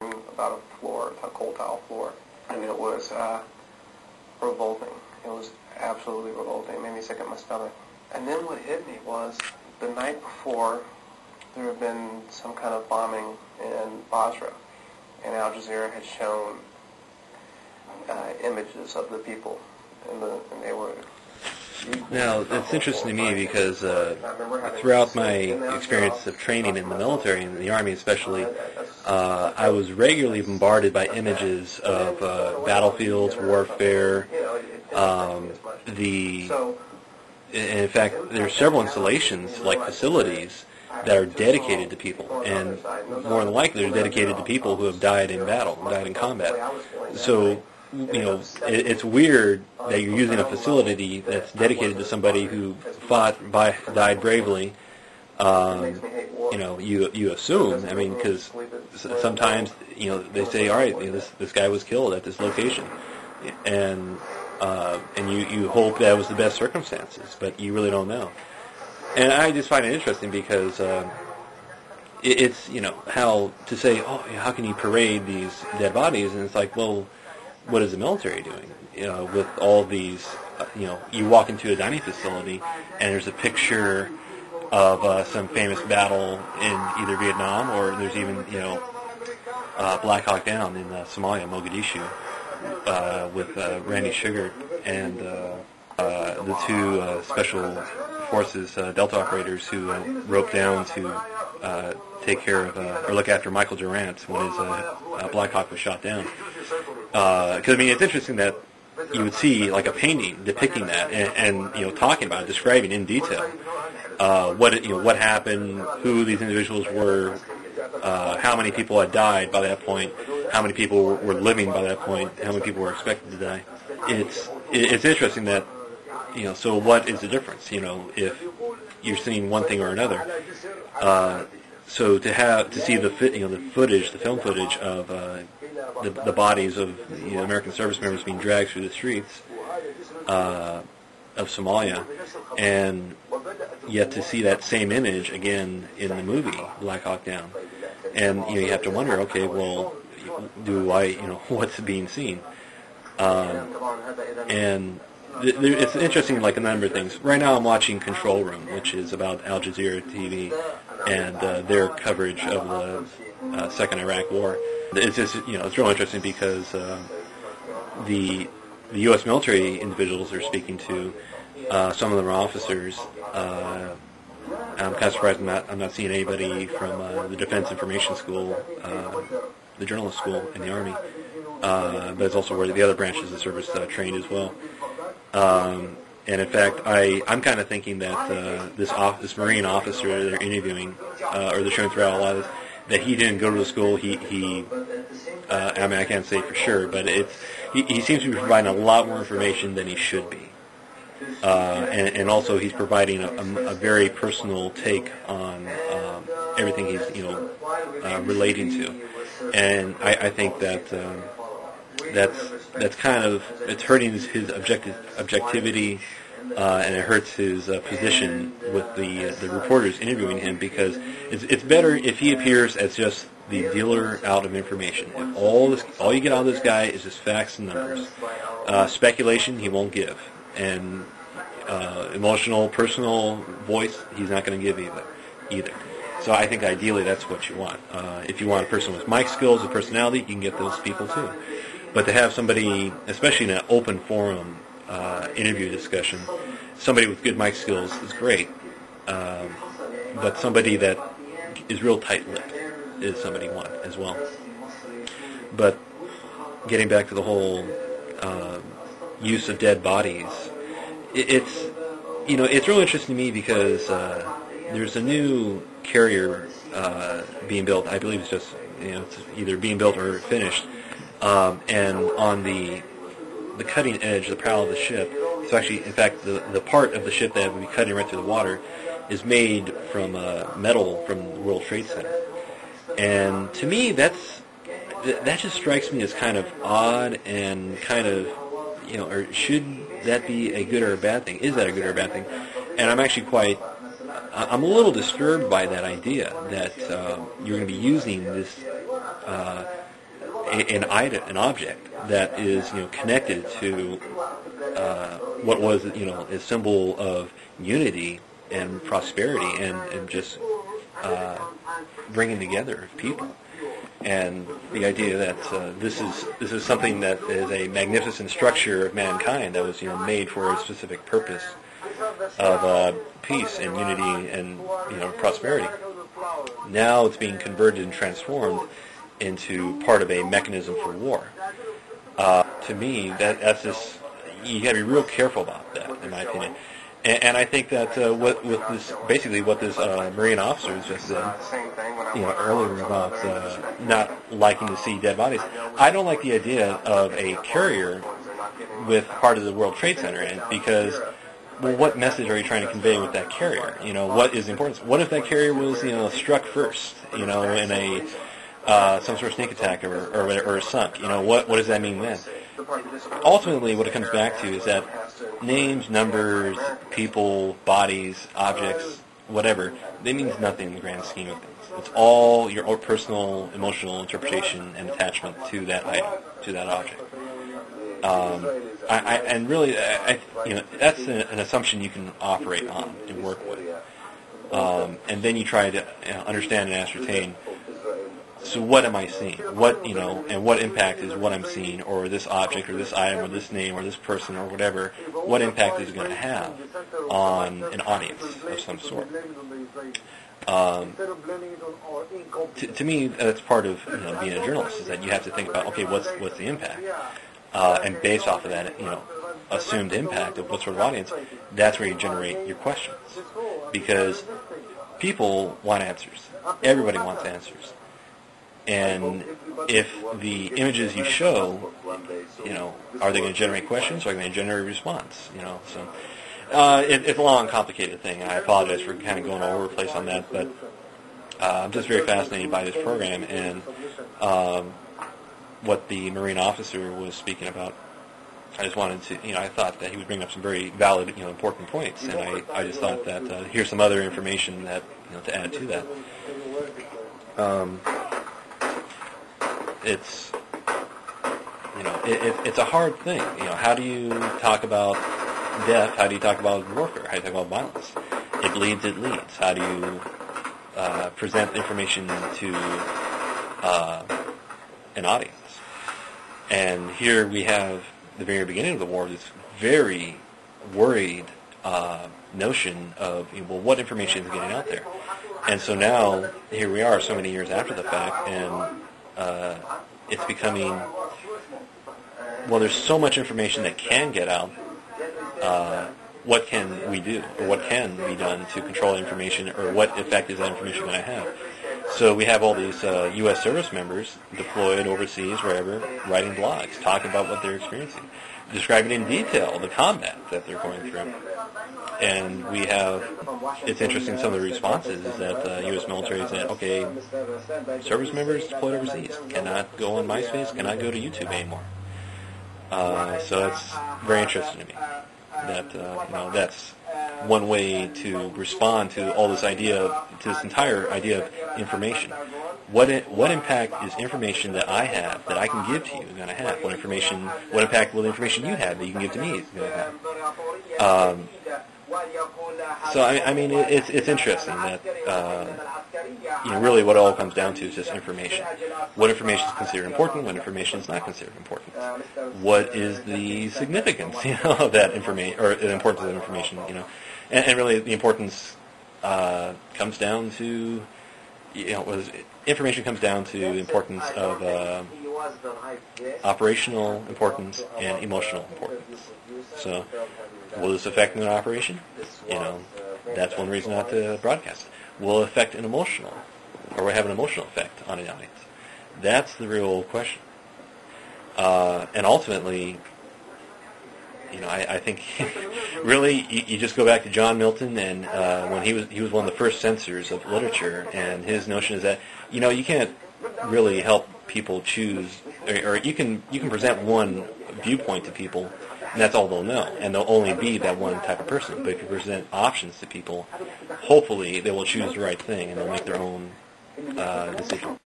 about a floor, a coal tile floor, and it was revolting. It was absolutely revolting. It made me sick at my stomach. And then what hit me was the night before there had been some kind of bombing in Basra, and Al Jazeera had shown images of the people, and they were. Now, it's interesting to me because throughout my experience of training in the military, in the Army especially, I was regularly bombarded by images of battlefields, warfare. In fact, there are several installations, like facilities, that are dedicated to people, and more than likely they're dedicated to people who have died in battle, died in combat. So, it's weird that you're using a facility that's dedicated to somebody who died bravely. You assume, because sometimes, they say, all right, this guy was killed at this location, and you hope that was the best circumstances, but you really don't know. And I just find it interesting because it's, how to say, how can you parade these dead bodies? And it's like, well, what is the military doing? With all these, you walk into a dining facility and there's a picture of some famous battle in either Vietnam, or there's even, Black Hawk Down in Somalia, Mogadishu, with Randy Sugar and the two special forces Delta operators who roped down to take care of or look after Michael Durant when his Black Hawk was shot down. Because it's interesting that you would see like a painting depicting that and talking about it, describing in detail what happened, who these individuals were, how many people had died by that point, how many people were living by that point, how many people were expected to die. It's interesting that so what is the difference? If you're seeing one thing or another. So to see the film footage of the bodies of American service members being dragged through the streets of Somalia, and yet to see that same image again in the movie Black Hawk Down, and you have to wonder, okay, well, what's being seen, and it's interesting, like a number of things. Right now I'm watching Control Room, which is about Al Jazeera TV and their coverage of the Second Iraq War. It's just, it's real interesting because the U.S. military individuals they're speaking to, some of them are officers. I'm kind of surprised I'm not seeing anybody from the Defense Information School, the journalist school in the Army, but it's also where the other branches of the service trained as well. And in fact, I'm kind of thinking that this Marine officer they're interviewing, or they're showing throughout a lot of this, that he didn't go to the school. I can't say for sure, but he seems to be providing a lot more information than he should be. And also he's providing a very personal take on everything he's relating to, and I think that that's kind of, it's hurting his objectivity, and it hurts his position with the reporters interviewing him, because it's better if he appears as just the dealer out of information. If all you get out of this guy is just facts and numbers, speculation he won't give, and emotional, personal voice he's not going to give either. So I think ideally that's what you want. If you want a person with mic skills, with personality, you can get those people too. But to have somebody, especially in an open forum interview discussion, somebody with good mic skills is great. But somebody that is real tight-lipped is somebody you want as well. But getting back to the whole use of dead bodies, it's real interesting to me because there's a new carrier being built. I believe it's just it's either being built or finished, and on the cutting edge, the prow of the ship. So actually, in fact, the part of the ship that would be cutting right through the water is made from metal from the World Trade Center. And to me, that just strikes me as kind of odd and kind of, or should that be a good or a bad thing? Is that a good or a bad thing? And I'm actually I'm a little disturbed by that idea that you're going to be using this an object that is connected to what was a symbol of unity and prosperity and just bringing together people. And the idea that this is something that is a magnificent structure of mankind that was made for a specific purpose of peace and unity and prosperity. Now it's being converted and transformed into part of a mechanism for war. To me, that's just, you got to be real careful about that, in my opinion. And I think that what this Marine officer just said, earlier about not liking to see dead bodies. I don't like the idea of a carrier with part of the World Trade Center in it because, well, what message are you trying to convey with that carrier? What is important? What if that carrier was struck first? In a some sort of sneak attack or sunk? What does that mean then? Ultimately, what it comes back to is that names, numbers, people, bodies, objects, whatever, they mean nothing in the grand scheme of things. It's all your own personal, emotional interpretation and attachment to that item, to that object. And really, that's an assumption you can operate on and work with. And then you try to understand and ascertain. So what am I seeing? What and what impact is what I'm seeing, or this object, or this item, or this name, or this person, or whatever? What impact is it going to have on an audience of some sort? To me, that's part of being a journalist, is that you have to think about, okay, what's the impact, and based off of that, assumed impact of what sort of audience, that's where you generate your questions, because people want answers. Everybody wants answers. And if the images you show, are they going to generate questions, or are they going to generate a response? So it's a long, complicated thing. I apologize for kind of going all over the place on that, but I'm just very fascinated by this program and what the Marine officer was speaking about. I just wanted to, I thought that he would bring up some very valid, important points, and I just thought that here's some other information that, to add to that. It's a hard thing. How do you talk about death? How do you talk about warfare? How do you talk about violence? It leads. How do you present information to an audience? And here we have the very beginning of the war, this very worried notion of, what information is getting out there? And so now, here we are so many years after the fact, and it's becoming, there's so much information that can get out. What can we do, or what can be done to control information, or what effect is that information going to have? So we have all these U.S. service members deployed overseas, wherever, writing blogs, talking about what they're experiencing, describing in detail the combat that they're going through. And we have, it's interesting, some of the responses is that the U.S. military said, okay, service members deployed overseas cannot go on MySpace, cannot go to YouTube anymore. So it's very interesting to me that, that's one way to respond to all this idea, to this entire idea of information. What impact is information that I have, that I can give to you, going to have? What impact will the information you have that you can give to me going to have? So I mean, it's interesting that really what it all comes down to is just information. What information is considered important? What information is not considered important? What is the significance, of that information, or the importance of that information? And really the importance comes down to, information comes down to the importance of operational importance and emotional importance. So, will this affect an operation? That's one reason not to broadcast it. Will it affect an emotional, or will it have an emotional effect on an audience? That's the real question. And ultimately, I think really you just go back to John Milton, and when he was one of the first censors of literature, and his notion is that you can't really help people choose, or you can present one viewpoint to people, and that's all they'll know, and they'll only be that one type of person. But if you present options to people, hopefully they will choose the right thing and they'll make their own decision.